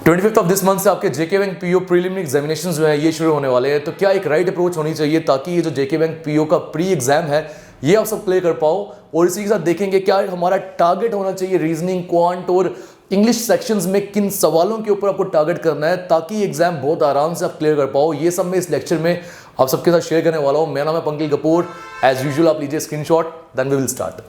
25 of this month से आपके जेके bank PO preliminary examination जो है ये शुरू होने वाले हैं। तो क्या एक राइट अप्रोच होनी चाहिए ताकि ये जो जेके बैंक पीओ का प्री एग्जाम है ये आप सब क्लियर कर पाओ। और इसी के साथ देखेंगे क्या हमारा टारगेट होना चाहिए रीजनिंग, क्वांट और इंग्लिश सेक्शंस में किन सवालों के ऊपर आपको टारगेट करना है ताकि एग्जाम बहुत आराम से आप क्लियर कर पाओ। ये सब मैं इस लेक्चर में आप सबके साथ शेयर करने वाला हूँ। मेरा नाम है पंकज कपूर। एज यूजुअल आप लीजिए screenshot, then we will start.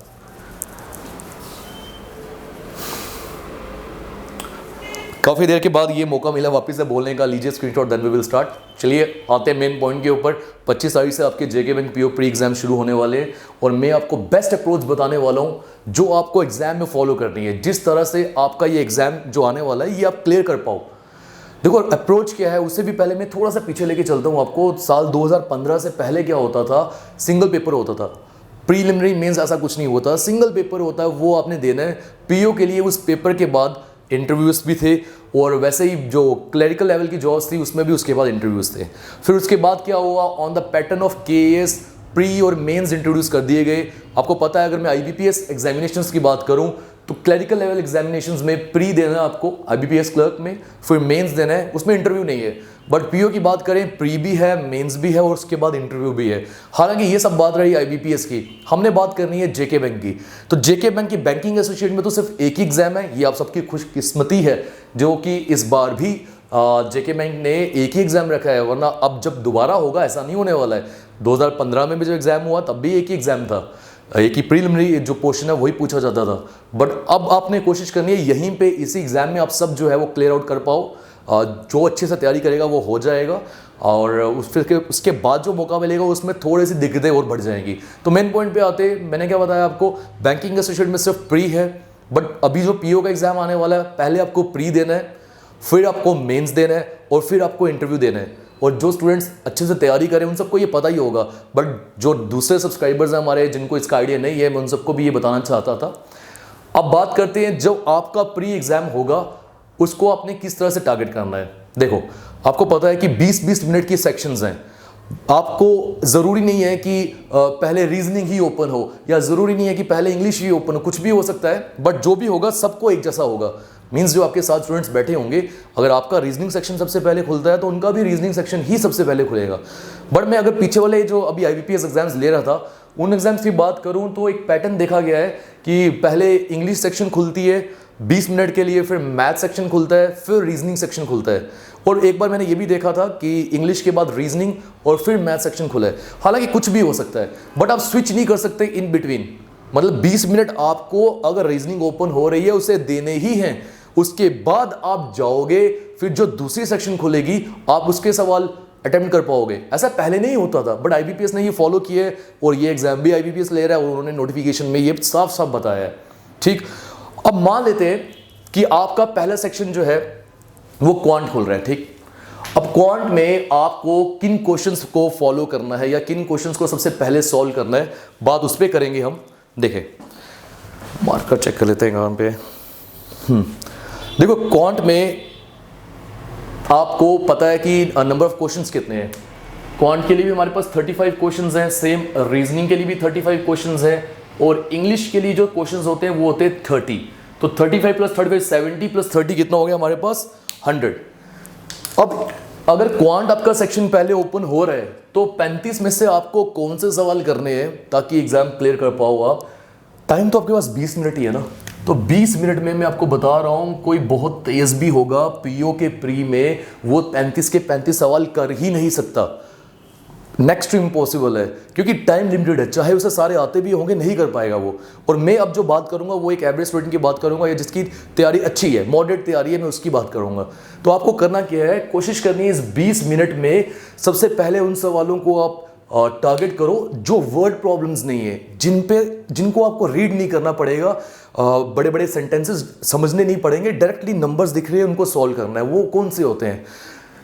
काफ़ी देर के बाद ये मौका मिला वापस से बोलने का, लीजिए screenshot, then we will start. चलिए आते हैं मेन पॉइंट के ऊपर। 25 तारीख से आपके जेके बैंक पीओ प्री एग्जाम शुरू होने वाले हैं और मैं आपको बेस्ट अप्रोच बताने वाला हूँ जो आपको एग्जाम में फॉलो करनी है, जिस तरह से आपका ये एग्जाम जो आने वाला है ये आप क्लियर कर पाओ। देखो अप्रोच क्या है, उससे भी पहले मैं थोड़ा सा पीछे लेके चलता हूँ आपको। साल 2015 से पहले क्या होता था, सिंगल पेपर होता था, प्रीलिमिनरी मेंस ऐसा कुछ नहीं होता, सिंगल पेपर होता है, वो आपने देना है पीओ के लिए। उस पेपर के बाद इंटरव्यूज़ भी थे और वैसे ही जो क्लरिकल लेवल की जॉब्स थी उसमें भी उसके बाद इंटरव्यूज़ थे। फिर उसके बाद क्या हुआ, on the pattern of KAS pre और मेंस इंट्रोड्यूस कर दिए गए। आपको पता है अगर मैं आईबीपीएस एग्जामिनेशंस की बात करूं तो क्लरिकल लेवल एग्जामिनेशंस में प्री देना है आपको आईबीपीएस क्लर्क में, फिर मेंस देना है, उसमें इंटरव्यू नहीं है। बट पीओ की बात करें, प्री भी है, मेंस भी है और उसके बाद इंटरव्यू भी है। हालांकि ये सब बात रही आईबीपीएस की, हमने बात करनी है जेके बैंक की। तो जेके बैंक की बैंकिंग एसोसिएट में तो सिर्फ एक ही एग्जाम है, ये आप सबकी खुशकिस्मती है जो कि इस बार भी जेके बैंक ने एक ही एग्जाम रखा है, वरना अब जब दोबारा होगा ऐसा नहीं होने वाला है। 2015 में भी जो एग्जाम हुआ तब भी एक ही एग्जाम था, एक ही प्रीलिमिनरी जो क्वेश्चन है वही पूछा जाता था। बट अब आपने कोशिश करनी है यहीं पे इसी एग्जाम में आप सब जो है वो क्लियर आउट कर पाओ। जो अच्छे से तैयारी करेगा वो हो जाएगा और उसके बाद जो मौका मिलेगा उसमें थोड़ी सी दिक्कतें और बढ़ जाएंगी। तो मेन पॉइंट पे आते, मैंने क्या बताया आपको, बैंकिंग एसोसिएट में सिर्फ प्री है, बट अभी जो पीओ का एग्जाम आने वाला है पहले आपको प्री देना है, फिर आपको मेंस देना है और फिर आपको इंटरव्यू देना है। और जो स्टूडेंट्स अच्छे से तैयारी करें उन सबको ये पता ही होगा, बट जो दूसरे सब्सक्राइबर्स हैं हमारे जिनको इसका आइडिया नहीं है, मैं उन सबको भी ये बताना चाहता था। अब बात करते हैं जो आपका प्री एग्जाम होगा उसको आपने किस तरह से टारगेट करना है। देखो आपको पता है कि 20-20 मिनट की सेक्शंस हैं। आपको ज़रूरी नहीं है कि पहले रीजनिंग ही ओपन हो या ज़रूरी नहीं है कि पहले इंग्लिश ही ओपन हो, कुछ भी हो सकता है, बट जो भी होगा सबको एक जैसा होगा। मीन्स जो आपके साथ स्टूडेंट्स बैठे होंगे, अगर आपका रीजनिंग सेक्शन सबसे पहले खुलता है तो उनका भी रीजनिंग सेक्शन ही सबसे पहले खुलेगा। बट मैं अगर पीछे वाले जो अभी आईबीपीएस एग्जाम्स ले रहा था उन एग्जाम्स की बात करूं तो एक पैटर्न देखा गया है कि पहले इंग्लिश सेक्शन खुलती है 20 मिनट के लिए, फिर मैथ सेक्शन खुलता है, फिर रीजनिंग सेक्शन खुलता है। और एक बार मैंने ये भी देखा था कि इंग्लिश के बाद रीजनिंग और फिर मैथ सेक्शन खुला है। हालांकि कुछ भी हो सकता है बट आप स्विच नहीं कर सकते इन बिटवीन। मतलब 20 मिनट आपको अगर रीजनिंग ओपन हो रही है उसे देने ही हैं, उसके बाद आप जाओगे, फिर जो दूसरी सेक्शन खुलेगी आप उसके सवाल अटेम्प्ट कर पाओगे। ऐसा पहले नहीं होता था, बट आईबीपीएस ने ये फॉलो किया है और ये एग्जाम भी आईबीपीएस ले रहा है और उन्होंने नोटिफिकेशन में ये साफ साफ बताया है। ठीक, अब मान लेते हैं कि आपका पहला सेक्शन जो है वो क्वांट खुल रहा है। ठीक, अब क्वांट में आपको किन क्वेश्चंस को फॉलो करना है या किन क्वेश्चंस को सबसे पहले सॉल्व करना है, बात उस पर करेंगे हम। देखें मार्कर चेक कर लेते हैं कहाँ पे। देखो क्वांट में आपको पता है कि नंबर ऑफ क्वेश्चंस कितने हैं। क्वांट के लिए भी हमारे पास 35 क्वेश्चंस हैं, सेम रीजनिंग के लिए भी 35 क्वेश्चंस हैं और इंग्लिश के लिए जो क्वेश्चंस होते हैं वो होते हैं 30। तो 35 प्लस 35 70 प्लस 30 कितना हो गया हमारे पास 100। अब अगर क्वांट आपका सेक्शन पहले ओपन हो रहा है तो 35 में से आपको कौन से सवाल करने हैं ताकि एग्जाम क्लियर कर पाओ आप। टाइम तो आपके पास 20 मिनट ही है ना, तो 20 मिनट में मैं आपको बता रहा हूं कोई बहुत तेज भी होगा पीओ के प्री में वो 35 के 35 सवाल कर ही नहीं सकता। नेक्स्ट टू इम्पॉसिबल है क्योंकि टाइम लिमिटेड है, चाहे उसे सारे आते भी होंगे नहीं कर पाएगा वो। और मैं अब जो बात करूंगा वो एक एवरेज स्टूडेंट की बात करूंगा या जिसकी तैयारी अच्छी है, मॉडरेट तैयारी है, मैं उसकी बात करूंगा। तो आपको करना क्या है, कोशिश करनी है इस 20 मिनट में सबसे पहले उन सवालों को आप टारगेट करो जो वर्ड प्रॉब्लम्स नहीं है, जिनको आपको रीड नहीं करना पड़ेगा, बड़े बड़े सेंटेंसेस समझने नहीं पड़ेंगे, डायरेक्टली नंबर्स दिख रहे हैं उनको सॉल्व करना है। वो कौन से होते हैं,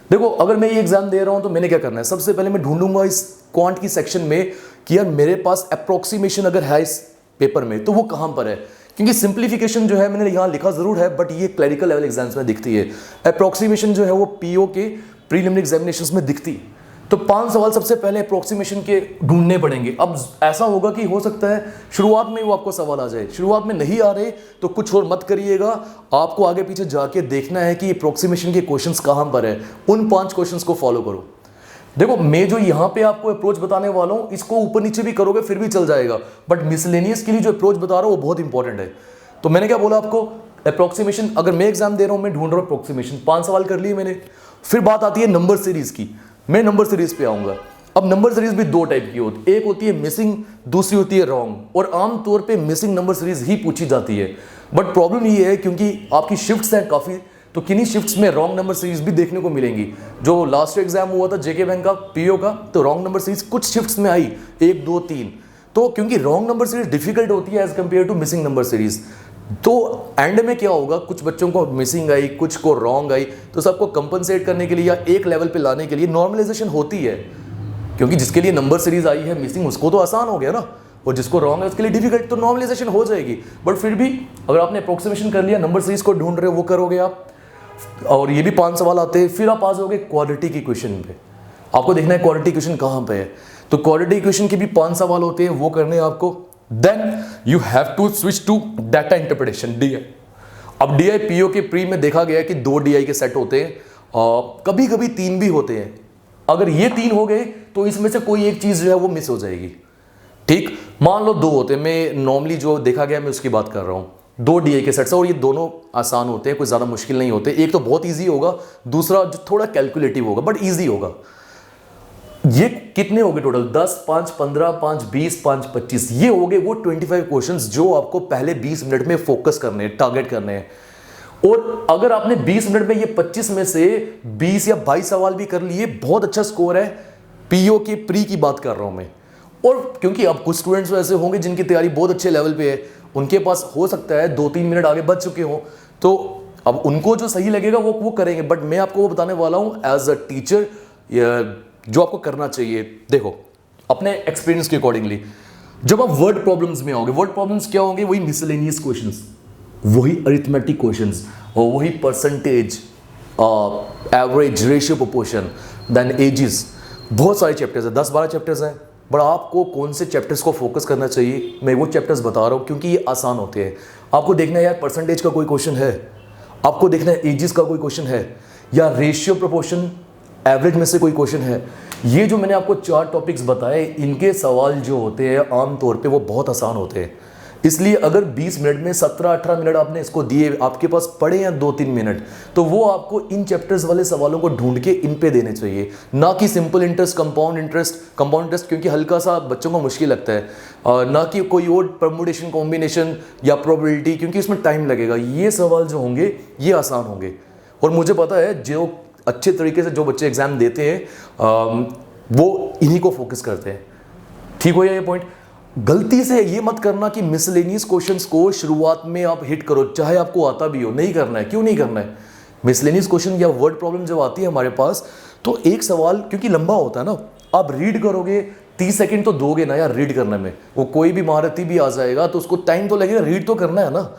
देखो अगर मैं ये एग्जाम दे रहा हूं तो मैंने क्या करना है, सबसे पहले मैं ढूंढूंगा इस क्वांट की सेक्शन में कि यार मेरे पास अप्रोक्सीमेशन अगर है इस पेपर में तो वो कहां पर है। क्योंकि सिंप्लीफिकेशन जो है मैंने यहां लिखा जरूर है बट ये क्लरिकल लेवल एग्जाम्स में दिखती है। अप्रोक्सीमेशन जो है वो पीओ के प्रीलिमिनरी एग्जामिनेशंस में दिखती है। तो 5 सवाल सबसे पहले अप्रोक्सीमेशन के ढूंढने पड़ेंगे। अब ऐसा होगा कि हो सकता है शुरुआत में वो आपको सवाल आ जाए, शुरुआत में नहीं आ रहे तो कुछ और मत करिएगा, आपको आगे पीछे जाके देखना है कि अप्रोक्सीमेशन के क्वेश्चंस कहां पर है, उन 5 क्वेश्चंस को फॉलो करो। देखो मैं जो यहां पे आपको अप्रोच बताने वाला हूं इसको ऊपर नीचे भी करोगे फिर भी चल जाएगा, बट मिसलेनियस के लिए जो अप्रोच बता रहा हूं वो बहुत इंपॉर्टेंट है। तो मैंने क्या बोला आपको, अप्रोक्सीमेशन, अगर मैं एग्जाम दे रहा हूं मैं ढूंढ रहा हूं अप्रोक्सीमेशन, 5 सवाल कर लिए मैंने। फिर बात आती है नंबर सीरीज की, मैं नंबर सीरीज पे आऊंगा। अब नंबर सीरीज भी 2 टाइप की होती है, एक होती है मिसिंग, दूसरी होती है रॉन्ग, और आमतौर पे मिसिंग नंबर सीरीज ही पूछी जाती है। बट प्रॉब्लम ये है क्योंकि आपकी शिफ्ट्स हैं काफ़ी, तो किन्हीं शिफ्ट्स में रॉन्ग नंबर सीरीज भी देखने को मिलेंगी। जो लास्ट एग्जाम हुआ था जेके बैंक का पीओ का, तो रॉन्ग नंबर सीरीज कुछ शिफ्ट्स में आई 1 2 3, तो क्योंकि रॉन्ग नंबर सीरीज डिफिकल्ट होती है as compared to missing number series, तो एंड में क्या होगा, कुछ बच्चों को मिसिंग आई, कुछ को रॉन्ग आई, तो सबको कंपनसेट करने के लिए या एक लेवल पे लाने के लिए नॉर्मलाइजेशन होती है। क्योंकि जिसके लिए नंबर सीरीज आई है मिसिंग उसको तो आसान हो गया ना, और जिसको रॉन्ग है उसके लिए डिफिकल्ट, तो नॉर्मलाइजेशन हो जाएगी। बट फिर भी अगर आपने अप्रोक्सीमेशन कर लिया, नंबर सीरीज को ढूंढ रहे हो वो करोगे आप, और ये भी 5 सवाल आते हैं। फिर आप आ जाओगे क्वाड्रेटिक क्वेश्चन पे, आपको देखना है क्वाड्रेटिक क्वेश्चन कहाँ पे है, तो क्वाड्रेटिक क्वेश्चन के भी 5 सवाल होते हैं, वो करने हैं आपको। Then you have to switch to data interpretation, DI। अब DI PO के प्री में देखा गया है कि 2 DI के सेट होते हैं, कभी कभी 3 भी होते हैं। अगर ये 3 हो गए तो इसमें से कोई एक चीज जो है वो मिस हो जाएगी। ठीक, मान लो 2 होते हैं, मैं नॉर्मली जो देखा गया मैं उसकी बात कर रहा हूं, 2 DI के सेट्स, और ये दोनों आसान होते हैं, कोई ज्यादा मुश्किल नहीं होते। एक तो बहुत ईजी होगा, दूसरा जो थोड़ा कैलकुलेटिव होगा बट ईजी होगा। ये कितने हो गए टोटल, 10 5 15 5 20 5 25, ये हो गए वो 25 क्वेश्चंस जो आपको पहले 20 मिनट में फोकस करने हैं, टारगेट करने हैं। और अगर आपने 20 मिनट में ये 25 में से 20 या 22 सवाल भी कर लिए, बहुत अच्छा स्कोर है। पीओ के प्री की बात कर रहा हूं मैं। और क्योंकि अब कुछ स्टूडेंट्स ऐसे होंगे जिनकी तैयारी बहुत अच्छे लेवल पे है, उनके पास हो सकता है 2-3 मिनट आगे बच चुके हो, तो अब उनको जो सही लगेगा वो करेंगे। बट मैं आपको वो बताने वाला हूं एज अ टीचर जो आपको करना चाहिए। देखो अपने एक्सपीरियंस के अकॉर्डिंगली, जब आप वर्ड प्रॉब्लम्स में आओगे, वर्ड प्रॉब्लम्स क्या होंगे, वही मिसलेनियस क्वेश्चंस, वही अरिथमेटिक क्वेश्चंस, और वही percentage, average, ratio, proportion, then ages, बहुत सारे चैप्टर्स हैं, 10-12 चैप्टर्स हैं। बट आपको कौन से चैप्टर्स को फोकस करना चाहिए, मैं वो चैप्टर्स बता रहा हूँ क्योंकि ये आसान होते हैं। आपको देखना है यार परसेंटेज का कोई क्वेश्चन है, आपको देखना है एजेस का कोई क्वेश्चन है, या रेशियो, प्रोपोर्शन, एवरेज में से कोई क्वेश्चन है। ये जो मैंने आपको 4 टॉपिक्स बताए, इनके सवाल जो होते हैं आमतौर पे वो बहुत आसान होते हैं। इसलिए अगर 20 मिनट में 17-18 मिनट आपने इसको दिए, आपके पास पड़े हैं 2-3 मिनट, तो वो आपको इन चैप्टर्स वाले सवालों को ढूंढ के इन पे देने चाहिए, ना कि सिंपल इंटरेस्ट, कंपाउंड इंटरेस्ट क्योंकि हल्का सा बच्चों को मुश्किल लगता है, ना कि कोई और परमुटेशन, कॉम्बिनेशन या प्रोबेबिलिटी, क्योंकि इसमें टाइम लगेगा। ये सवाल जो होंगे ये आसान होंगे, और मुझे पता है जो अच्छे तरीके से जो बच्चे एग्जाम देते हैं वो इन्हीं को फोकस करते हैं। ठीक हो या ये पॉइंट? गलती से ये मत करना कि मिसलेनियस क्वेश्चंस को शुरुआत में आप हिट करो, चाहे आपको आता भी हो। नहीं करना है। क्यों नहीं करना है? मिसलेनियस क्वेश्चन या वर्ड प्रॉब्लम जब आती है हमारे पास, तो एक सवाल क्योंकि लंबा होता है ना, आप रीड करोगे 30 सेकंड तो दोगे ना यार रीड करने में। वो कोई भी महारथी भी आ जाएगा तो उसको टाइम तो लगेगा, रीड तो करना है ना।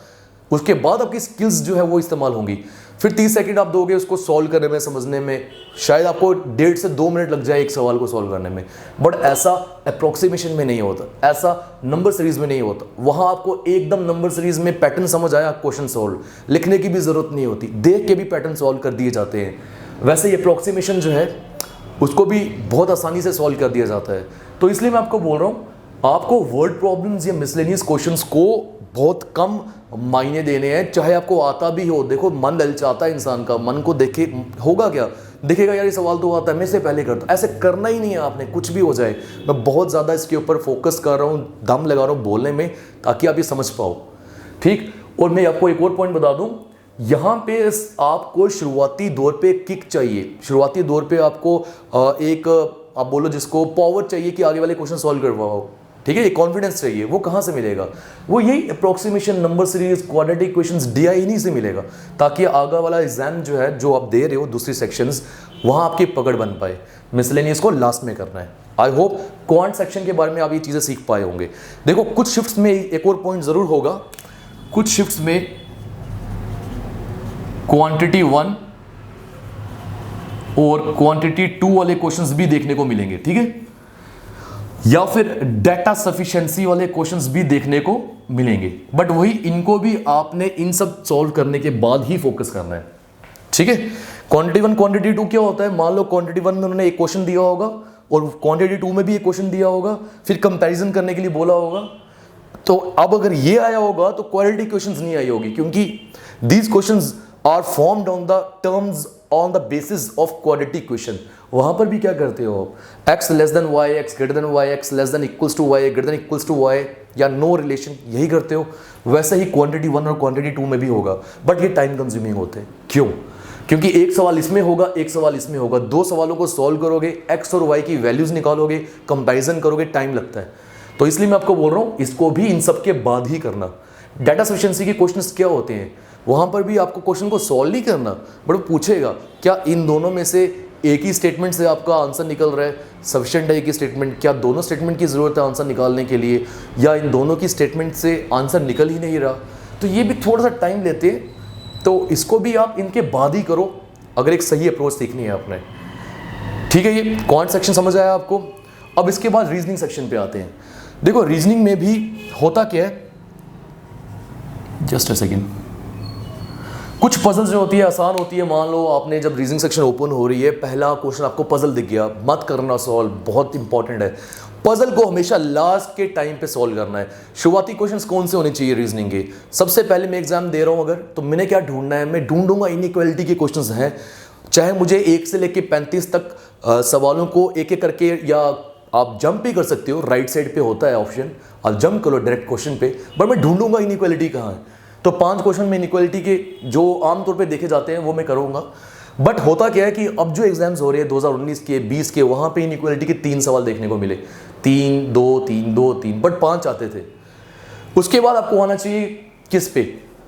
उसके बाद आपकी स्किल्स जो है वो इस्तेमाल होंगी। फिर 30 सेकंड आप दोगे उसको सॉल्व करने में, समझने में, शायद आपको 1.5 से 2 मिनट लग जाए एक सवाल को सॉल्व करने में। बट ऐसा अप्रोक्सीमेशन में नहीं होता, ऐसा नंबर सीरीज में नहीं होता। वहां आपको एकदम नंबर सीरीज में पैटर्न समझ आया, क्वेश्चन सॉल्व, लिखने की भी जरूरत नहीं होती, देख के भी पैटर्न सॉल्व कर दिए जाते हैं। वैसे ये अप्रोक्सीमेशन जो है उसको भी बहुत आसानी से सॉल्व कर दिया जाता है। तो इसलिए मैं आपको बोल रहा हूँ, आपको वर्ड प्रॉब्लम्स या मिसलेनियस क्वेश्चंस को बहुत कम मायने देने हैं, चाहे आपको आता भी हो। देखो मन ललचाता है इंसान का, मन को देखे होगा क्या, देखेगा यार ये सवाल तो आता है, मैं इससे पहले करता। ऐसे करना ही नहीं है आपने, कुछ भी हो जाए। मैं बहुत ज़्यादा इसके ऊपर फोकस कर रहा हूँ, दम लगा रहा हूँ बोलने में, ताकि आप ये समझ पाओ। ठीक। और मैं आपको एक और पॉइंट बता दूँ, यहाँ पे आपको शुरुआती दौर पे किक चाहिए। शुरुआती दौर पे आपको एक आप बोलो जिसको पावर चाहिए कि आगे वाले क्वेश्चन सॉल्व करवाओ। ठीक है, ये कॉन्फिडेंस चाहिए। वो कहाँ से मिलेगा? वो यही approximation, number series, quadratic questions, DI इन्हीं से मिलेगा, ताकि आगे वाला एग्जाम जो है जो आप दे रहे हो दूसरी सेक्शंस, वहाँ आपकी पकड़ बन पाए। मिसलेनियस को लास्ट में करना है। आई होप क्वांट सेक्शन के बारे में आप ये चीज़ें सीख पाए होंगे। देखो कुछ शिफ्ट्स में एक और पॉइंट ज़रूर होगा, कुछ शिफ्ट्स में क्वांटिटी 1 और क्वांटिटी 2 वाले क्वेश्चंस भी देखने को मिलेंगे, ठीक है, या फिर डाटा सफिशिएंसी वाले क्वेश्चंस भी देखने को मिलेंगे। बट वही इनको भी आपने इन सब सॉल्व करने के बाद ही फोकस करना है, ठीक है। क्वांटिटी 1 क्वांटिटी 2 क्या होता है, मान लो क्वांटिटी 1 में उन्होंने एक क्वेश्चन दिया होगा और क्वांटिटी 2 में भी एक क्वेश्चन दिया होगा, फिर कंपैरिजन करने के लिए बोला होगा। तो अब अगर ये आया होगा तो क्वालिटी क्वेश्चंस नहीं आई होगी, क्योंकि these questions are formed on the terms on the basis of quality question. वहां पर भी क्या करते हो आप, x less than y, x greater than y, x less than equals to y, greater than equals to y, या no relation, यही करते हो। वैसे ही क्वांटिटी 1 और क्वांटिटी 2 में भी होगा, बट ये टाइम कंज्यूमिंग होते हैं। क्यों? क्योंकि एक सवाल इसमें होगा, एक सवाल इसमें होगा, 2 सवालों को सॉल्व करोगे, x और y की वैल्यूज निकालोगे, कंपैरिजन करोगे, टाइम लगता है। तो इसलिए मैं आपको बोल रहा हूं इसको भी इन सब के बाद ही करना। डाटा सफिशिएंसी के क्वेश्चंस क्या होते हैं, वहां पर भी आपको क्वेश्चन को सॉल्व नहीं करना, बट वो पूछेगा क्या इन दोनों में से एक ही स्टेटमेंट से आपका आंसर निकल रहा है, सफिशिएंट है एक ही स्टेटमेंट, क्या दोनों स्टेटमेंट की ज़रूरत है आंसर निकालने के लिए, या इन दोनों की स्टेटमेंट से आंसर निकल ही नहीं रहा। तो ये भी थोड़ा सा टाइम लेते हैं, तो इसको भी आप इनके बाद ही करो अगर एक सही अप्रोच सीखनी है आपने, ठीक है। ये क्वांट सेक्शन समझ आया आपको। अब इसके बाद रीजनिंग सेक्शन पे आते हैं। देखो रीजनिंग में भी होता क्या है, जस्ट अ सेकेंड, कुछ पजल्स जो होती है आसान होती है। मान लो आपने जब रीजनिंग सेक्शन ओपन हो रही है, पहला क्वेश्चन आपको पजल दिख गया, मत करना सॉल्व, बहुत इंपॉर्टेंट है। पजल को हमेशा लास्ट के टाइम पे सॉल्व करना है। शुरुआती क्वेश्चंस कौन से होने चाहिए रीजनिंग के, सबसे पहले मैं एग्जाम दे रहा हूं अगर, तो मैंने क्या ढूंढना है, मैं ढूंढूंगा इनइक्वालिटी के क्वेश्चंस हैं, चाहे मुझे 1 से लेकर 35 तक सवालों को एक एक करके, या आप जंप भी कर सकते हो, राइट साइड पे होता है ऑप्शन, आप जंप करो डायरेक्ट क्वेश्चन पे, बट मैं ढूंढूंगा इनइक्वालिटी कहाँ है। तो 5 क्वेश्चन में इनइक्वालिटी के जो आमतौर पे देखे जाते हैं वो मैं करूंगा। बट होता क्या है कि अब जो एग्जाम्स हो रहे हैं 2019 के 20 के, वहां पे इनइक्वालिटी के 3 सवाल देखने को मिले, 3 2 3 2 3, बट 5 आते थे। उसके बाद आपको आना चाहिए किस पे,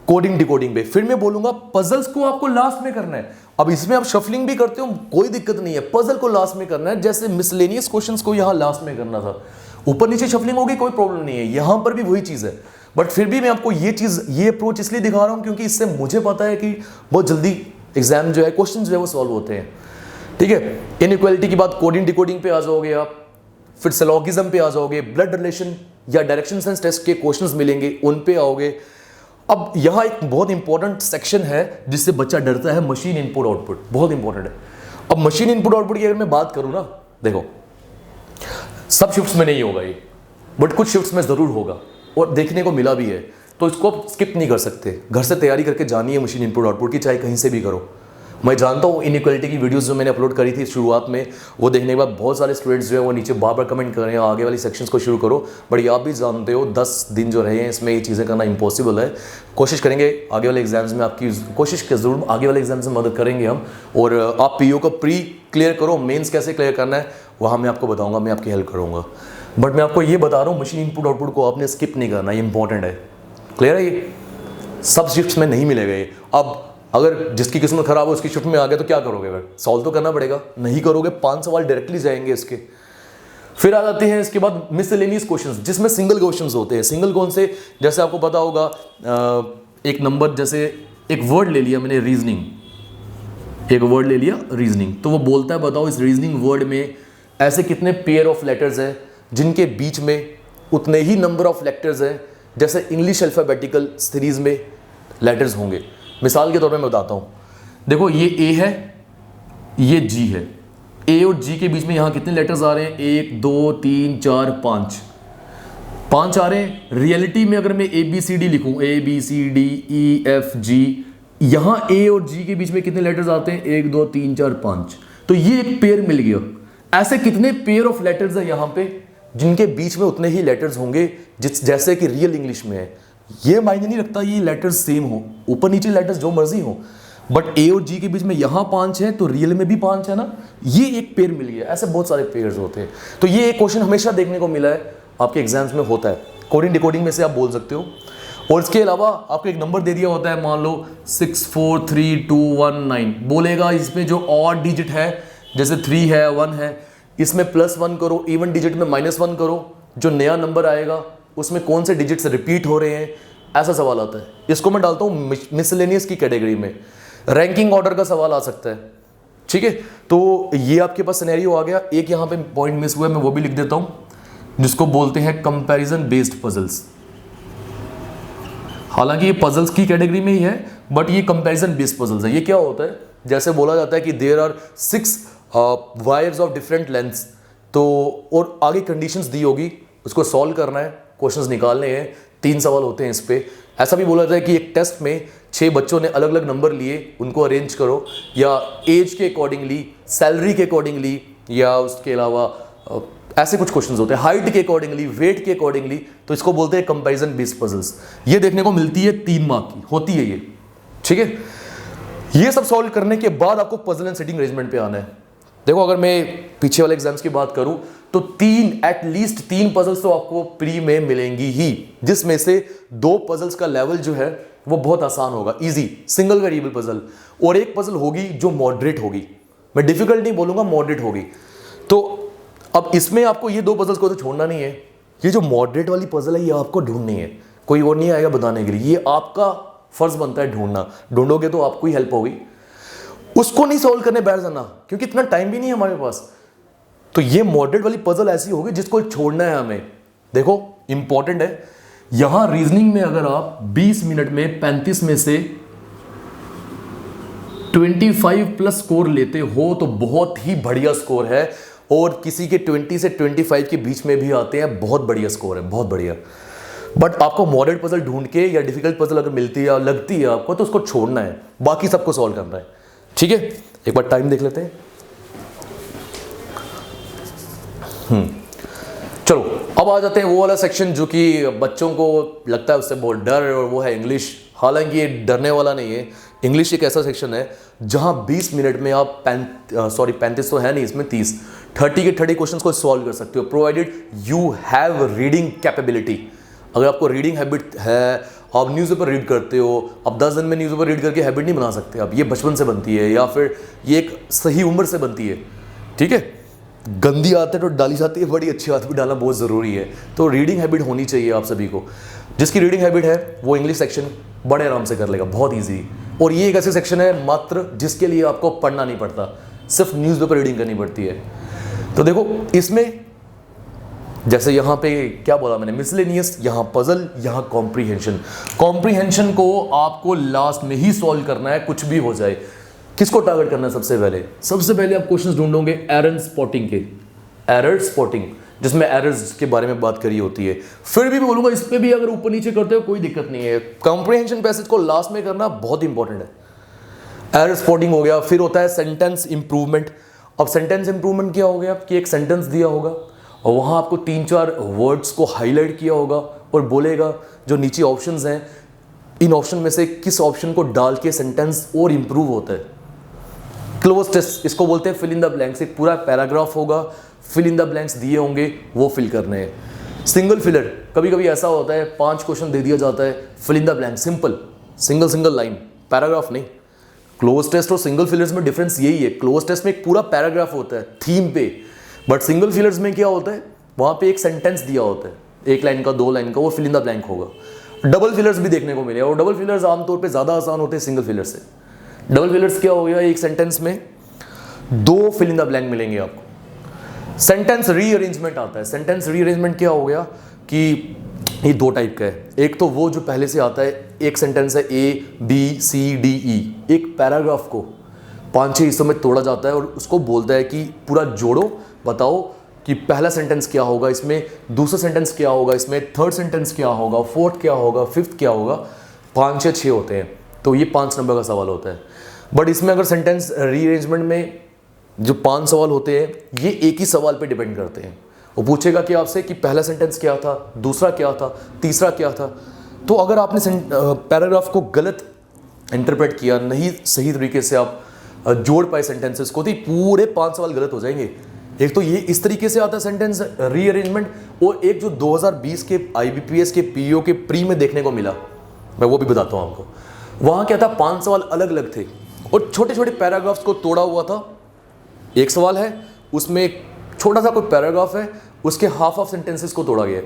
कोडिंग डिकोडिंग पे। फिर मैं बोलूंगा पजल्स को आपको लास्ट में करना है। अब इसमें आप शफलिंग भी करते हो, कोई दिक्कत नहीं है, पजल को लास्ट में करना है, जैसे मिसलेनियस क्वेश्चंस को यहाँ लास्ट में करना था। ऊपर नीचे शफलिंग होगी, कोई प्रॉब्लम नहीं है, यहां पर भी वही चीज है। बट फिर भी मैं आपको ये अप्रोच इसलिए दिखा रहा हूं क्योंकि इससे मुझे पता है कि बहुत जल्दी एग्जाम जो है, क्वेश्चन जो है वो सॉल्व होते हैं, ठीक है। इनइक्वालिटी की बात, कोडिंग डिकोडिंग पे आ जाओगे आप, फिर सिलोगिज्म पे आ जाओगे, ब्लड रिलेशन या डायरेक्शन सेंस टेस्ट के क्वेश्चंस मिलेंगे, उन पे आओगे। अब यहाँ एक बहुत इंपॉर्टेंट सेक्शन है जिससे बच्चा डरता है, मशीन इनपुट आउटपुट, बहुत इंपॉर्टेंट है। अब मशीन इनपुट आउटपुट की अगर मैं बात करूं ना, देखो सब शिफ्ट्स में नहीं होगा ये, बट कुछ शिफ्ट्स में जरूर होगा और देखने को मिला भी है, तो इसको आप स्किप नहीं कर सकते। घर से तैयारी करके जानी है मशीन इनपुट आउटपुट की, चाहे कहीं से भी करो। मैं जानता हूँ इनइक्वालिटी की वीडियोस जो मैंने अपलोड करी थी शुरुआत में, वो देखने के बाद बहुत सारे स्टूडेंट्स जो है वो नीचे बार बार कमेंट कर रहे हैं आगे वाली सेक्शंस को शुरू करो, बट आप भी जानते हो 10 दिन जो रहे हैं इसमें ये चीज़ें करना इम्पॉसिबल है। कोशिश करेंगे आगे वाले एग्जाम्स में, आपकी कोशिश ज़रूर आगे वाले एग्जाम्स में मदद करेंगे हम। और आप पीओ का प्री क्लियर करो, मेन्स कैसे क्लियर करना है वहाँ मैं आपको बताऊँगा, मैं आपकी हेल्प करूँगा। बट मैं आपको ये बता रहा हूँ मशीन इनपुट आउटपुट को आपने स्किप नहीं करना, ये इंपॉर्टेंट है। क्लियर है? ये सब शिफ्ट्स में नहीं मिलेगा ये। अब अगर जिसकी किस्मत खराब हो उसकी शिफ्ट में आ गया तो क्या करोगे, अगर सॉल्व तो करना पड़ेगा, नहीं करोगे 5 सवाल डायरेक्टली जाएंगे इसके। फिर आ जाते हैं इसके बाद मिसलेनियस क्वेश्चंस, जिसमें सिंगल क्वेश्चंस होते हैं। सिंगल कौन से, जैसे आपको पता होगा एक नंबर, जैसे एक वर्ड ले लिया मैंने रीजनिंग, एक वर्ड ले लिया रीजनिंग, तो वो बोलता है बताओ इस रीजनिंग वर्ड में ऐसे कितने पेयर ऑफ लेटर्स हैं जिनके बीच में उतने ही नंबर ऑफ लेटर्स हैं जैसे इंग्लिश अल्फ़ाबेटिकल सीरीज में लेटर्स होंगे। मिसाल के तौर पे मैं बताता हूँ, देखो ये ए है, ये जी है, ए और जी के बीच में यहाँ कितने लेटर्स आ रहे हैं, 1 2 3 4 5 आ रहे हैं। रियलिटी में अगर मैं ABCD लिखूँ, ABCDEFG, यहाँ ए और जी के बीच में कितने लेटर्स आते हैं, 1 2 3 4 5, तो ये एक पेयर मिल गया। ऐसे कितने पेयर ऑफ लेटर्स है यहाँ पे जिनके बीच में उतने ही लेटर्स होंगे जैसे कि रियल इंग्लिश में है। ये मायने नहीं रखता ये लेटर्स सेम हो, ऊपर नीचे लेटर्स जो मर्जी हो, बट ए और जी के बीच में यहाँ 5 है तो रियल में भी 5 है ना, ये एक पेयर मिल गया। ऐसे बहुत सारे पेयर्स होते हैं। तो ये एक क्वेश्चन हमेशा देखने को मिला है, आपके एग्जाम्स में होता है, कोडिंग डिकोडिंग में से आप बोल सकते हो। और इसके अलावा आपको एक नंबर दे दिया होता है, मान लो 643219, बोलेगा इसमें जो ऑड डिजिट है जैसे 3 है 1 है, इसमें +1 करो, इवन डिजिट में -1 करो, जो नया नंबर आएगा उसमें कौन से डिजिट्स रिपीट हो रहे हैं, ऐसा सवाल आता है। इसको मैं डालता हूँ मिसलेनियस की कैटेगरी में। रैंकिंग ऑर्डर का सवाल आ सकता है, ठीक है, तो ये आपके पास सिनेरियो आ गया। एक यहाँ पे पॉइंट मिस हुआ है, मैं वो भी लिख देता हूं, जिसको बोलते हैं कंपैरिजन बेस्ड पजल्स। हालांकि ये पजल्स की कैटेगरी में ही है, बट ये कंपैरिजन बेस्ड पजल्स है। ये क्या होता है, जैसे बोला जाता है कि there are 6 wires of different lengths, तो और आगे कंडीशंस दी होगी, उसको सॉल्व करना है, क्वेश्चंस निकालने हैं, 3 सवाल होते हैं इस पे। ऐसा भी बोला जाता है कि एक टेस्ट में 6 बच्चों ने अलग अलग नंबर लिए, उनको अरेंज करो, या एज के अकॉर्डिंगली, सैलरी के अकॉर्डिंगली, या उसके अलावा ऐसे कुछ क्वेश्चंस होते हैं, हाइट के अकॉर्डिंगली, वेट के अकॉर्डिंगली, तो इसको बोलते हैं कंपैरिजन बेस्ड पजल्स। ये देखने को मिलती है 3 मार्क की होती है ये, ठीक है। ये सब सॉल्व करने के बाद आपको पजल एंड सिटिंग अरेंजमेंट पे आना है। देखो, अगर मैं पीछे वाले एग्जाम्स की बात करूं तो एटलीस्ट 3 पजल्स तो आपको प्री में मिलेंगी ही, जिसमें से 2 पजल्स का लेवल जो है वो बहुत आसान होगा, इजी सिंगल वेरिएबल पजल, और एक पजल होगी जो मॉडरेट होगी। मैं डिफिकल्ट नहीं बोलूंगा, मॉडरेट होगी। तो अब इसमें आपको ये 2 पजल्स को तो छोड़ना नहीं है। ये जो मॉडरेट वाली पजल है ये आपको ढूंढनी है, कोई और नहीं आएगा बताने के लिए, ये आपका फर्ज बनता है ढूंढना। ढूंढोगे तो आपको ही हेल्प होगी, उसको नहीं सॉल्व करने बैठ जाना, क्योंकि इतना टाइम भी नहीं है हमारे पास। तो ये मॉडरेट वाली पजल ऐसी होगी जिसको छोड़ना है हमें। देखो, इंपॉर्टेंट है, यहां रीजनिंग में अगर आप 20 मिनट में 35 में से 25 प्लस स्कोर लेते हो तो बहुत ही बढ़िया स्कोर है, और किसी के 20 से 25 के बीच में भी आते हैं, बहुत बढ़िया स्कोर है, बहुत बढ़िया। बट आपको मॉडरेट पजल ढूंढ के या डिफिकल्ट पजल अगर मिलती है या लगती है आपको, तो उसको छोड़ना है, बाकी सबको सॉल्व करना है, ठीक है। एक बार टाइम देख लेते हैं। चलो, अब आ जाते हैं वो वाला सेक्शन जो कि बच्चों को लगता है उससे बहुत डर है, और वो है इंग्लिश। हालांकि ये डरने वाला नहीं है। इंग्लिश एक ऐसा सेक्शन है जहां 20 मिनट में आप 35 तो है नहीं, इसमें 30 के 30 क्वेश्चंस को सॉल्व कर सकते हो, provided you have reading capability. अगर आपको रीडिंग हैबिट है, आप न्यूज़पेपर रीड करते हो, अब 10 दिन में न्यूज़पेपर रीड करके हैबिट नहीं बना सकते आप, ये बचपन से बनती है, या फिर ये एक सही उम्र से बनती है, ठीक है। गंदी आदतें तो डाली जाती है, बड़ी अच्छी आदत भी डालना बहुत ज़रूरी है। तो रीडिंग हैबिट होनी चाहिए आप सभी को। जिसकी रीडिंग हैबिट है वो इंग्लिश सेक्शन बड़े आराम से कर लेगा, बहुत ईजी। और ये एक ऐसे सेक्शन है मात्र जिसके लिए आपको पढ़ना नहीं पड़ता, सिर्फ न्यूज़पेपर रीडिंग करनी पड़ती है। तो देखो, इसमें जैसे यहाँ पे क्या बोला मैंने, मिसलेनियस, यहाँ पजल, यहाँ कॉम्प्रीहेंशन। कॉम्प्रीहेंशन को आपको लास्ट में ही सॉल्व करना है, कुछ भी हो जाए। किसको टारगेट करना है सबसे पहले आप क्वेश्चंस ढूंढोगे एरर स्पॉटिंग के, एरर स्पॉटिंग, जिसमें एरर्स के बारे में बात करी होती है। फिर भी मैं बोलूंगा इस पे भी अगर ऊपर नीचे करते हो कोई दिक्कत नहीं है, कॉम्प्रीहेंशन पैसेज को लास्ट में करना बहुत इंपॉर्टेंट है। एरर स्पॉटिंग हो गया, फिर होता है सेंटेंस इंप्रूवमेंट। अब सेंटेंस इंप्रूवमेंट क्या हो गया कि एक सेंटेंस दिया होगा और वहाँ आपको 3-4 वर्ड्स को हाईलाइट किया होगा और बोलेगा जो नीचे ऑप्शंस हैं, इन ऑप्शन में से किस ऑप्शन को डाल के सेंटेंस और इंप्रूव होता है। क्लोज टेस्ट इसको बोलते हैं, फिल इन द ब्लैंक्स। एक पूरा पैराग्राफ होगा, फिल इन द ब्लैंक्स दिए होंगे, वो फिल करने हैं। सिंगल फिलर, कभी कभी ऐसा होता है 5 क्वेश्चन दे दिया जाता है, fill in the blank, simple single line, paragraph नहीं। क्लोज टेस्ट और सिंगल फिलर्स में डिफरेंस यही है, क्लोज टेस्ट में एक पूरा पैराग्राफ होता है थीम पे, बट सिंगल फिलर्स में क्या होता है, वहां पे एक सेंटेंस दिया होता है, 1 लाइन का, 2 लाइन का, वो फिल इन द ब्लैंक होगा। डबल फिलर्स भी देखने को मिले, और डबल फिलर्स आमतौर पे ज्यादा आसान होते हैं सिंगल फिलर से। डबल फिलर्स क्या हो गया, एक सेंटेंस में 2 फिल इन द ब्लैंक मिलेंगे आपको। सेंटेंस रीअरेंजमेंट आता है। सेंटेंस रीअरेंजमेंट क्या हो गया कि ये 2 टाइप का है। एक तो वो जो पहले से आता है, एक सेंटेंस है ABCDE, एक पैराग्राफ को 5-6 हिस्सों में तोड़ा जाता है और उसको बोलता है कि पूरा जोड़ो, बताओ कि पहला सेंटेंस क्या होगा इसमें, दूसरा सेंटेंस क्या होगा इसमें, थर्ड सेंटेंस क्या होगा, फोर्थ क्या होगा, फिफ्थ क्या होगा। 5 या 6 होते हैं, तो ये 5 नंबर का सवाल होता है। बट इसमें अगर सेंटेंस रीअरेंजमेंट में जो 5 सवाल होते हैं, ये एक ही सवाल पे डिपेंड करते हैं। वो पूछेगा कि आपसे कि पहला सेंटेंस क्या था, दूसरा क्या था, तीसरा क्या था। तो अगर आपने पैराग्राफ को गलत इंटरप्रेट किया, नहीं सही तरीके से आप जोड़ पाए सेंटेंसेस को, तो पूरे 5 सवाल गलत हो जाएंगे। एक तो ये इस तरीके से आता है सेंटेंस रीअरेंजमेंट, और एक जो 2020 के IBPS के PO के प्री में देखने को मिला, मैं वो भी बताता हूँ आपको। वहाँ क्या था, 5 सवाल अलग अलग थे और छोटे छोटे पैराग्राफ्स को तोड़ा हुआ था। एक सवाल है, उसमें एक छोटा सा कोई पैराग्राफ है, उसके हाफ सेंटेंसेस को तोड़ा गया है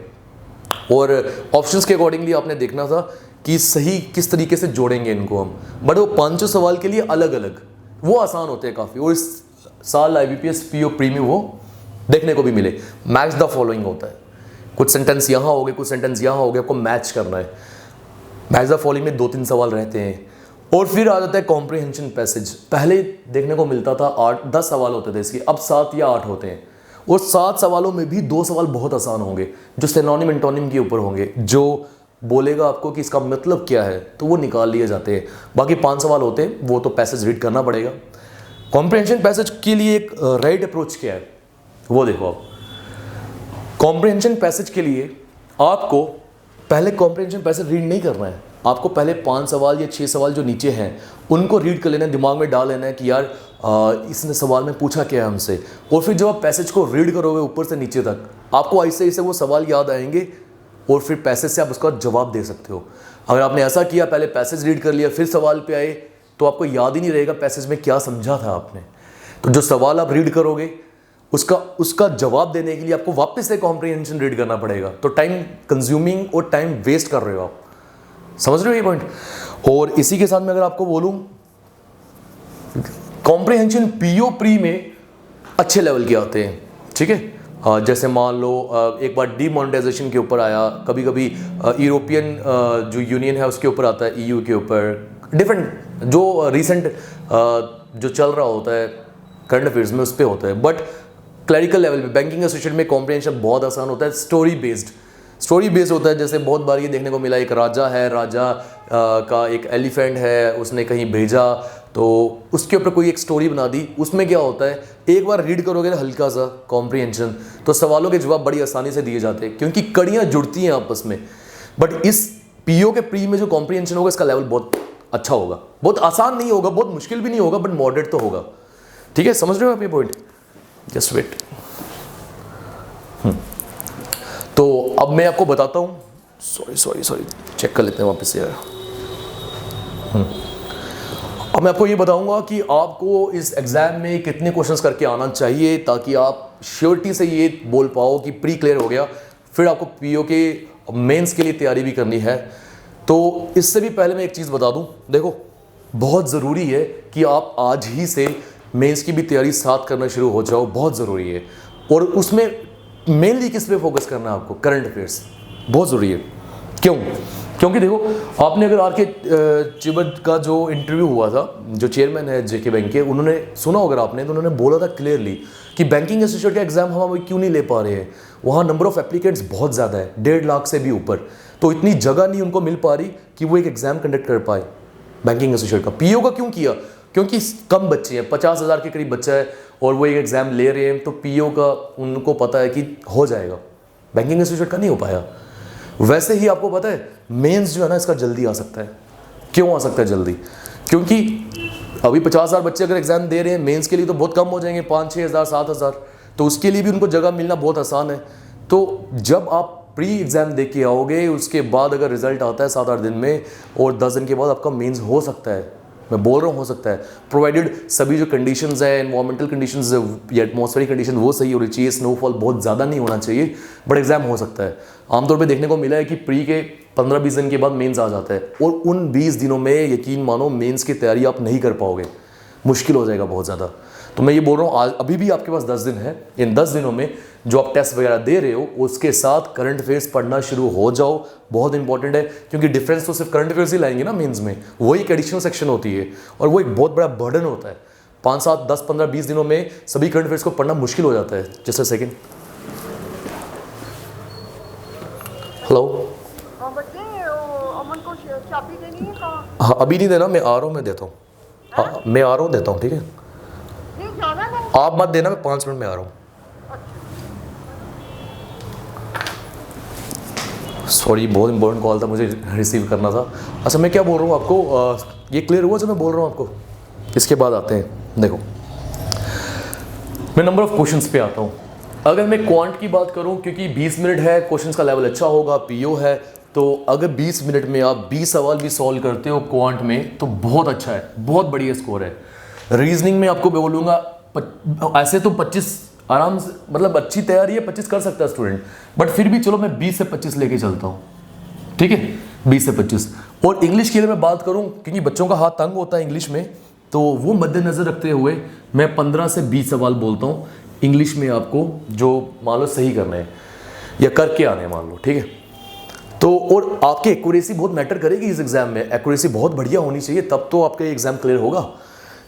और ऑप्शंस के अकॉर्डिंगली आपने देखना था कि सही किस तरीके से जोड़ेंगे इनको हम। बट वो 5 सवाल के लिए अलग अलग, वो आसान होते हैं काफ़ी, और इस साल IBPS PO प्री में वो देखने को भी मिले। मैच द फॉलोइंग होता है, कुछ सेंटेंस यहाँ हो गए, कुछ सेंटेंस यहाँ हो गए, आपको मैच करना है। मैच द फॉलोइंग में 2-3 सवाल रहते हैं, और फिर आ जाता है कॉम्प्रिहेंशन पैसेज। पहले देखने को मिलता था 8-10 सवाल होते थे इसके, अब 7 या 8 होते हैं, और 7 सवालों में भी 2 सवाल बहुत आसान होंगे जो सिनोनिम एंटोनिम के ऊपर होंगे, जो बोलेगा आपको कि इसका मतलब क्या है, तो वो निकाल लिए जाते हैं। बाकी 5 सवाल होते हैं, वो तो पैसेज रीड करना पड़ेगा। कॉम्प्रिहेंशन पैसेज के लिए एक राइट अप्रोच क्या है वो देखो आप। कॉम्प्रिहेंशन पैसेज के लिए आपको पहले कॉम्प्रिहेंशन पैसेज रीड नहीं करना है, आपको पहले 5 सवाल या 6 सवाल जो नीचे हैं उनको रीड कर लेना है, दिमाग में डाल लेना है कि यार इसने सवाल में पूछा क्या है हमसे, और फिर जब आप पैसेज को रीड करोगे ऊपर से नीचे तक, आपको ऐसे ऐसे वो सवाल याद आएंगे, और फिर पैसेज से आप उसका जवाब दे सकते हो। अगर आपने ऐसा किया, पहले पैसेज रीड कर लिया फिर सवाल पे आए, तो आपको याद ही नहीं रहेगा पैसेज में क्या समझा था आपने। तो जो सवाल आप रीड करोगे उसका जवाब देने के लिए आपको वापस से कॉम्प्रिहेंशन रीड करना पड़ेगा, तो टाइम कंज्यूमिंग और टाइम वेस्ट कर रहे हो आप। समझ रहे हो ये पॉइंट? और इसी के साथ में अगर आपको बोलूं, कॉम्प्रिहेंशन PO प्री में अच्छे लेवल के आते हैं, ठीक है। जैसे मान लो एक बार डीमोनेटाइजेशन के ऊपर आया, कभी कभी यूरोपियन जो यूनियन है उसके ऊपर आता है, EU के ऊपर, डिफरेंट जो रिसेंट जो चल रहा होता है करंट अफेयर्स में उस पर होता है। बट क्लरिकल लेवल पे बैंकिंग एसोसिएशन में कॉम्प्रिहेंशन बहुत आसान होता है, स्टोरी बेस्ड होता है। जैसे बहुत बार ये देखने को मिला, एक राजा है, राजा का एक एलिफेंट है, उसने कहीं भेजा, तो उसके ऊपर कोई एक स्टोरी बना दी। उसमें क्या होता है, एक बार रीड करोगे ना हल्का सा कॉम्प्रिहेंशन, तो सवालों के जवाब बड़ी आसानी से दिए जाते हैं, क्योंकि कड़ियाँ जुड़ती हैं आपस में। बट इस PO के प्री में जो कॉम्प्रिहेंशन होगा, इसका लेवल बहुत अच्छा होगा, बहुत आसान नहीं होगा, बहुत मुश्किल भी नहीं होगा, बट मॉडरेट तो होगा। ठीक है, समझ रहे हो आप ये पॉइंट? Just wait. तो अब मैं आपको बताता हूँ, सॉरी चेक कर लेते हैं वापस से यार। अब मैं आपको ये बताऊंगा कि आपको इस एग्जाम में कितने क्वेश्चंस करके आना चाहिए, ताकि आप श्योरिटी से ये बोल पाओ कि प्री क्लियर हो गया। फिर आपको PO के मेंस के लिए तैयारी भी करनी है। तो इससे भी पहले मैं एक चीज़ बता दूं, देखो बहुत ज़रूरी है कि आप आज ही से मेंस की भी तैयारी साथ करना शुरू हो जाओ, बहुत ज़रूरी है। और उसमें मेनली किस पे फोकस करना है आपको? करंट अफेयर्स बहुत ज़रूरी है। क्यों? क्योंकि देखो, आपने अगर RK चिबट का जो इंटरव्यू हुआ था, जो चेयरमैन है JK बैंक के, उन्होंने सुना अगर आपने, तो उन्होंने बोला था क्लियरली कि बैंकिंग एसोसिएट का एग्जाम हम अभी क्यों नहीं ले पा रहे हैं। वहाँ नंबर ऑफ एप्लीकेंट्स बहुत ज़्यादा है, 1.5 लाख से भी ऊपर, तो इतनी जगह नहीं उनको मिल पा रही कि वो एक एग्जाम कंडक्ट कर पाए बैंकिंग एसोसिएट का। PO का क्यों किया? क्योंकि कम बच्चे हैं, 50,000 के करीब बच्चा है, और वो एक एग्जाम ले रहे हैं, तो PO का उनको पता है कि हो जाएगा। बैंकिंग एसोसिएट का नहीं हो पाया। वैसे ही आपको पता है मेंस जो है ना, इसका जल्दी आ सकता है। क्यों आ सकता है जल्दी? क्योंकि अभी 50,000 बच्चे अगर एग्जाम दे रहे हैं, मेंस के लिए तो बहुत कम हो जाएंगे, 5-6 हज़ार 7,000, तो उसके लिए भी उनको जगह मिलना बहुत आसान है। तो जब आप प्री एग्जाम दे के आओगे, उसके बाद अगर रिजल्ट आता है 7-8 दिन में, और 10 दिन के बाद आपका मेंस हो सकता है, मैं बोल रहा हूँ हो सकता है, प्रोवाइडेड सभी जो कंडीशंस है, एनवायरमेंटल कंडीशंस या एटमॉस्फेरिक कंडीशन वो सही होनी चाहिए, स्नोफॉल बहुत ज़्यादा नहीं होना चाहिए, बट एग्जाम हो सकता है। आमतौर पे देखने को मिला है कि प्री के 15-20 दिन के बाद मेंस आ जाता है, और उन 20 दिनों में यकीन मानो मेंस की तैयारी आप नहीं कर पाओगे, मुश्किल हो जाएगा बहुत ज़्यादा। तो मैं ये बोल रहा हूँ, आज अभी भी आपके पास 10 दिन है, इन 10 दिनों में जो आप टेस्ट वगैरह दे रहे हो, उसके साथ करंट अफेयर्स पढ़ना शुरू हो जाओ, बहुत इंपॉर्टेंट है। क्योंकि डिफरेंस तो सिर्फ करंट अफेयर्स ही लाएंगे ना मेंस में, वही एक एडिशनल सेक्शन होती है, और वो एक बहुत बड़ा बर्डन होता है। 5, 7, 10, 15, 20 दिनों में सभी करंट अफेयर्स को पढ़ना मुश्किल हो जाता है। Just a second. हेलो, अमन को चाबी देनी है कहाँ? हाँ अभी नहीं देना, मैं आ रहा हूँ, मैं देता हूँ। हाँ मैं आ रहा हूँ, देता हूँ, ठीक है। नहीं जाना नहीं। आप मत देना, मैं 5 मिनट में आ रहा हूँ। सॉरी, बहुत इंपॉर्टेंट कॉल था, मुझे रिसीव करना था। अच्छा मैं क्या बोल रहा हूँ आपको, ये क्लियर हुआ जो मैं बोल रहा हूँ आपको? इसके बाद आते हैं, देखो मैं नंबर ऑफ क्वेश्चंस पे आता हूँ। अगर मैं क्वांट की बात करूँ, क्योंकि 20 मिनट है, क्वेश्चंस का लेवल अच्छा होगा, PO है, तो अगर 20 मिनट में आप 20 सवाल भी सॉल्व करते हो क्वांट में, तो बहुत अच्छा है, बहुत बढ़िया स्कोर है। रीजनिंग में आपको मैं बोलूँगा ऐसे तो 25 आराम से, मतलब अच्छी तैयारी है, 25 कर सकता है स्टूडेंट, बट फिर भी चलो मैं 20 से 25 लेके चलता हूँ, ठीक है, 20 से 25। और इंग्लिश की अगर मैं बात करूँ, क्योंकि बच्चों का हाथ तंग होता है इंग्लिश में, तो वो मद्देनज़र रखते हुए मैं 15 से 20 सवाल बोलता हूँ इंग्लिश में आपको, जो मान लो सही करने हैं या करके आने हैं मान लो, ठीक है। तो और आपकी एक्यूरेसी बहुत मैटर करेगी इस एग्ज़ाम में, एक्यूरेसी बहुत बढ़िया होनी चाहिए, तब तो आपका एग्ज़ाम क्लियर होगा।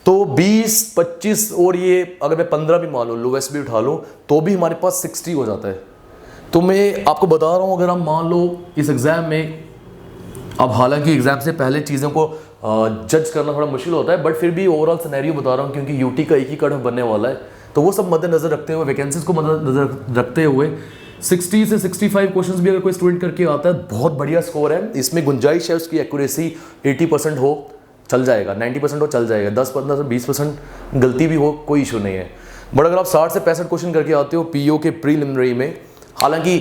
तो 20, 25 और ये अगर मैं 15 भी मान लो, लोवेस्ट भी उठा लो, तो भी हमारे पास 60 हो जाता है। तो मैं आपको बता रहा हूँ, अगर हम मान लो इस एग्ज़ाम में, अब हालांकि एग्ज़ाम से पहले चीज़ों को जज करना थोड़ा मुश्किल होता है, बट फिर भी ओवरऑल सिनेरियो बता रहा हूँ, क्योंकि यूटी का एक ही कट ऑफ बनने वाला है। तो वो सब मद्देनज़र रखते हुए, वैकेंसीज को मद्देनज़र रखते हुए 60 से 65 क्वेश्चंस भी अगर कोई स्टूडेंट करके आता है, बहुत बढ़िया स्कोर है। इसमें गुंजाइश है उसकी एक्यूरेसी 80% हो चल जाएगा, 90% हो चल जाएगा, 10-15 से 20% गलती भी हो कोई इशू नहीं है। बट अगर आप 60 से 65 क्वेश्चन करके आते हो पीओ के प्रीलिमिनरी में, हालांकि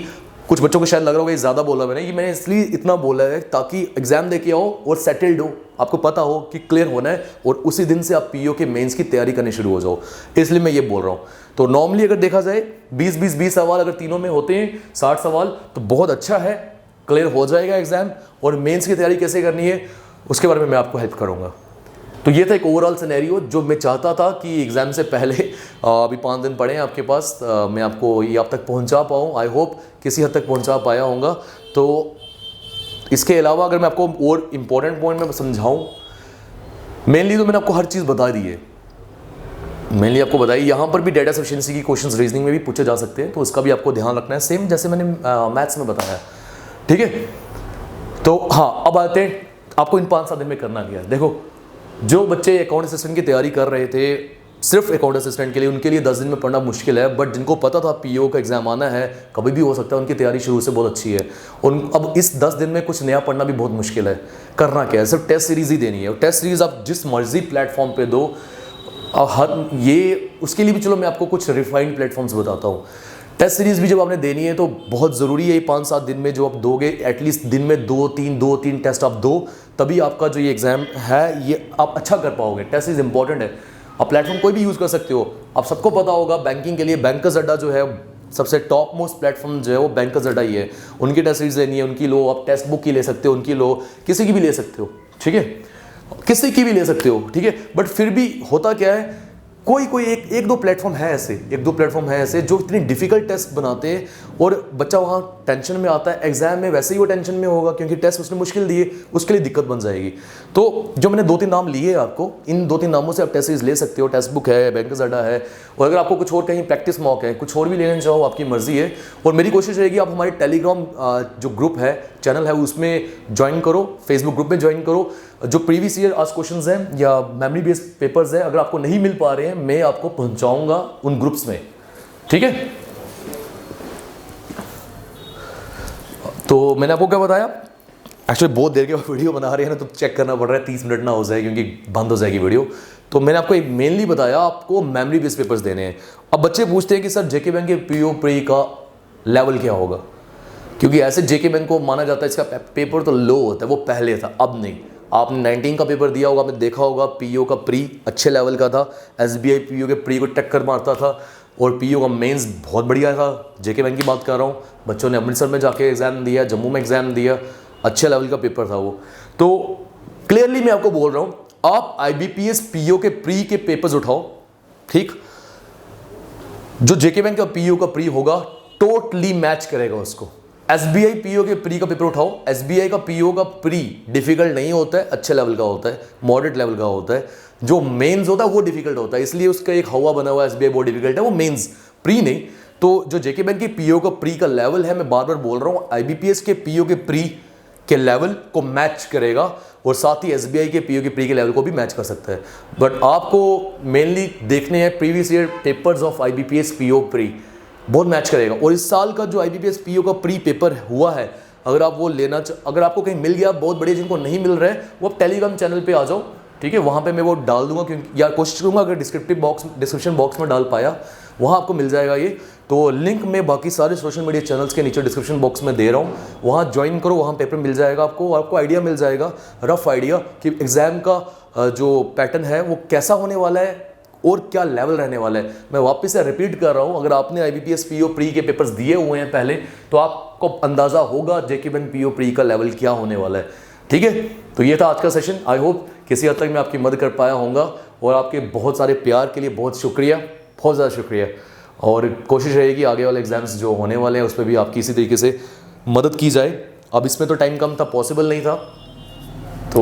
कुछ बच्चों को शायद लग रहा होगा ये ज़्यादा बोला मैंने, ये मैंने इसलिए इतना बोला है ताकि एग्जाम दे के आओ और सेटल्ड हो, आपको पता हो कि क्लियर होना है, और उसी दिन से आप पीओ के मेंस की तैयारी करनी शुरू हो जाओ, इसलिए मैं ये बोल रहा हूँ। तो नॉर्मली अगर देखा जाए 20 सवाल अगर तीनों में होते हैं, 60 सवाल, तो बहुत अच्छा है, क्लियर हो जाएगा एग्जाम। और मेंस की तैयारी कैसे करनी है उसके बारे में मैं आपको हेल्प करूँगा। तो ये था एक ओवरऑल सिनेरियो जो मैं चाहता था कि एग्ज़ाम से पहले अभी 5 दिन पड़े हैं आपके पास, मैं आपको ये आप तक पहुंचा पाऊँ। आई होप किसी हद तक पहुंचा पाया होगा। तो इसके अलावा अगर मैं आपको और इम्पोर्टेंट पॉइंट में समझाऊँ, मेनली तो मैंने आपको हर चीज़ बता दी है, मेनली आपको बताई। यहाँ पर भी डेटा सफिशिएंसी की क्वेश्चंस रीजनिंग में भी पूछे जा सकते हैं, तो उसका भी आपको ध्यान रखना है, सेम जैसे मैंने मैथ्स में बताया, ठीक है। तो हाँ, अब आते हैं आपको इन 5-7 दिन में करना क्या है। देखो, जो बच्चे अकाउंट असिस्टेंट की तैयारी कर रहे थे सिर्फ अकाउंट असिस्टेंट के लिए, उनके लिए 10 दिन में पढ़ना मुश्किल है, बट जिनको पता था पीओ का एग्जाम आना है, कभी भी हो सकता है, उनकी तैयारी शुरू से बहुत अच्छी है। और अब इस 10 दिन में कुछ नया पढ़ना भी बहुत मुश्किल है। करना क्या है, सिर्फ टेस्ट सीरीज़ ही देनी है, और टेस्ट सीरीज़ आप जिस मर्जी प्लेटफॉर्म पर दो, हर ये उसके लिए भी चलो मैं आपको कुछ रिफाइंड प्लेटफॉर्म्स बताता हूँ। टेस्ट सीरीज़ भी जब आपने देनी है तो बहुत ज़रूरी है ये 5-7 दिन में जो आप दोगे, एटलीस्ट दिन में 2-3 टेस्ट आप दो, तभी आपका जो ये एग्ज़ाम है ये आप अच्छा कर पाओगे। टेस्ट सीरीज़ इंपॉर्टेंट है। आप प्लेटफॉर्म कोई भी यूज़ कर सकते हो। आप सबको पता होगा बैंकिंग के लिए बैंकर्स अड्डा जो है सबसे टॉप मोस्ट प्लेटफॉर्म जो है वो बैंकर्स अड्डा ही है। उनकी टेस्ट सीरीज़ लेनी है, उनकी लो, आप टेक्स्ट बुक की ले सकते हो, उनकी लो, किसी की भी ले सकते हो, ठीक है, किसी की भी ले सकते हो, ठीक है। बट फिर भी होता क्या है, कोई एक दो प्लेटफॉर्म है ऐसे, एक दो प्लेटफॉर्म है ऐसे जो इतनी डिफिकल्ट टेस्ट बनाते हैं और बच्चा वहाँ टेंशन में आता है। एग्जाम में वैसे ही वो टेंशन में होगा क्योंकि टेस्ट उसने मुश्किल दिए, उसके लिए दिक्कत बन जाएगी। तो जो मैंने 2-3 नाम लिए आपको, इन 2-3 नामों से आप टेस्ट सीरीज ले सकते हो। टेक्स्ट बुक है, बैंकर्स अड्डा है, और अगर आपको कुछ और कहीं प्रैक्टिस मॉक है, कुछ और भी लेना चाहो, आपकी मर्जी है। और मेरी कोशिश रहेगी आप हमारे टेलीग्राम जो ग्रुप है, चैनल है, उसमें ज्वाइन करो, फेसबुक ग्रुप में ज्वाइन करो। जो प्रीवियस ईयर आज क्वेश्चंस हैं या मेमोरी बेस्ड पेपर्स हैं, अगर आपको नहीं मिल पा रहे हैं, मैं आपको पहुंचाऊंगा उन ग्रुप्स में, ठीक है। तो मैंने आपको क्या बताया, एक्चुअली बहुत देर के बाद वीडियो बना रहे हैं ना, तो चेक करना पड़ रहा है 30 मिनट ना हो जाए क्योंकि बंद हो जाएगी वीडियो। तो मैंने आपको मेनली बताया आपको मेमोरी बेस्ड पेपर्स देने हैं। अब बच्चे पूछते हैं कि सर जेके बैंक के पीओ प्री का लेवल क्या होगा, क्योंकि ऐसे जेके बैंक को माना जाता है इसका पेपर तो लो होता है, वो पहले था, अब नहीं। आपने 19 का पेपर दिया होगा, आपने देखा होगा पीओ का प्री अच्छे लेवल का था, एसबीआई पीओ के प्री को टक्कर मारता था, और पीओ का मेंस बहुत बढ़िया था। जेके बैंक की बात कर रहा हूँ, बच्चों ने अमृतसर में जाके एग्जाम दिया, जम्मू में एग्जाम दिया, अच्छे लेवल का पेपर था वो। तो क्लियरली मैं आपको बोल रहा हूँ, आप आईबीपीएस पीओ के प्री के पेपर्स उठाओ, ठीक। जो जेके बैंक का पीओ का प्री होगा टोटली मैच करेगा उसको। एसबीआई पीओ के प्री का पेपर उठाओ, एसबीआई का पीओ का प्री डिफिकल्ट नहीं होता है, अच्छे लेवल का होता है, मॉडरेट लेवल का होता है। जो मेंस होता है वो डिफिकल्ट होता है, इसलिए उसका एक हवा बना हुआ है, एसबीआई बहुत डिफिकल्ट है, वो मेंस, प्री नहीं। तो जो जेके बैंक के पीओ का प्री का लेवल है, मैं बार बार बोल रहा हूँ, आईबीपीएस के पीओ के प्री के लेवल को मैच करेगा, और साथ ही एसबीआई के पीओ के प्री के लेवल को भी मैच कर सकता है। बट आपको मेनली देखने हैं previous year papers of IBPS PO pre, बहुत मैच करेगा। और इस साल का जो आईबीपीएस पीओ का प्री पेपर हुआ है, अगर आप वो लेना अगर आपको कहीं मिल गया बहुत बढ़िया, जिनको नहीं मिल रहा है वो आप टेलीग्राम चैनल पे आ जाओ, ठीक है। वहाँ पे मैं वो डाल दूंगा, क्योंकि यार कोशिश करूँगा अगर डिस्क्रिप्शन बॉक्स में डाल पाया, वहाँ आपको मिल जाएगा ये। तो लिंक मैं बाकी सारे सोशल मीडिया चैनल्स के नीचे डिस्क्रिप्शन बॉक्स में दे रहा हूँ, वहाँ ज्वाइन करो, वहाँ पेपर मिल जाएगा आपको, और आपको आइडिया मिल जाएगा, रफ आइडिया कि एग्ज़ाम का जो पैटर्न है वो कैसा होने वाला है और क्या लेवल रहने वाला है। मैं वापस से रिपीट कर रहा हूँ, अगर आपने आईबीपीएस पीओ प्री के पेपर्स दिए हुए हैं पहले, तो आपको अंदाज़ा होगा जेके बैंक पीओ प्री का लेवल क्या होने वाला है, ठीक है। तो ये था आज का सेशन। आई होप किसी हद तक मैं आपकी मदद कर पाया होऊंगा, और आपके बहुत सारे प्यार के लिए बहुत शुक्रिया, बहुत ज़्यादा शुक्रिया। और कोशिश रहेगी आगे वाले एग्ज़ाम्स जो होने वाले हैं उस पर भी आपकी इसी तरीके से मदद की जाए। अब इसमें तो टाइम कम था, पॉसिबल नहीं था, तो